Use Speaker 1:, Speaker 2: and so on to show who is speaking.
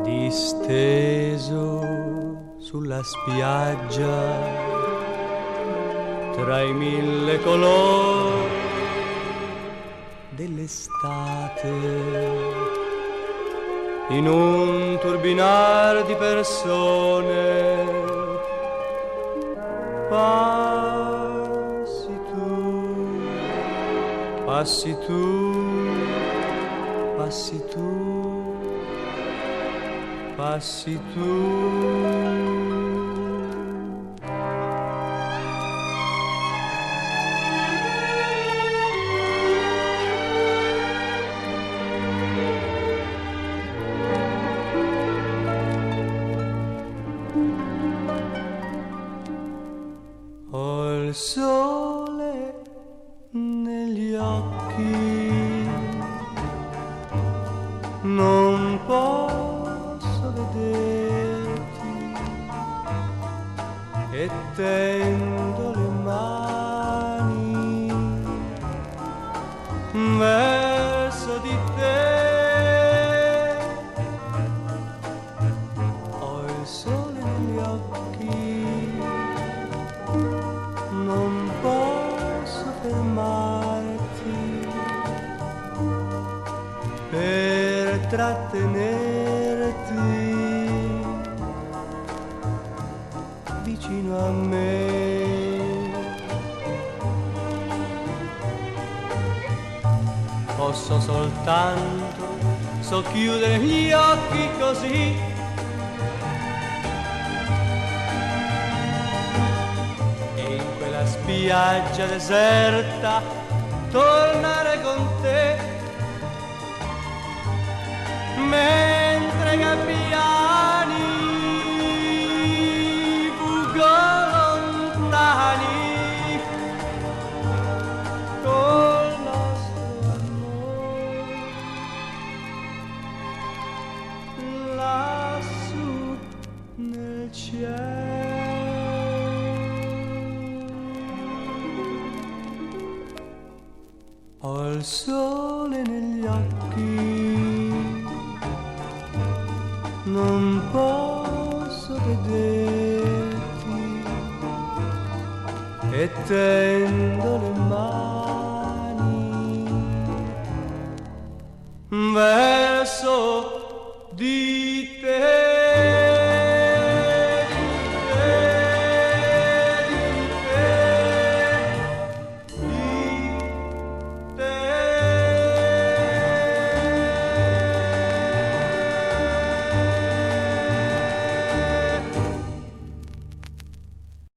Speaker 1: Disteso sulla spiaggia tra i mille colori dell'estate, in un turbinar di persone passi tu, passi tu, passi tu, passi tu. Ho il sole negli occhi, non posso vederti e tendo le mani verso di te. Ho il sole negli occhi, non posso fermarti per trattenerti vicino a me. Posso soltanto socchiudere gli occhi così spiaggia deserta, tornare con te, mentre gabbiani fuggono lontani col nostro amore lassù nel cielo. Ho il sole negli occhi, non posso vederti e tendo le mani verso di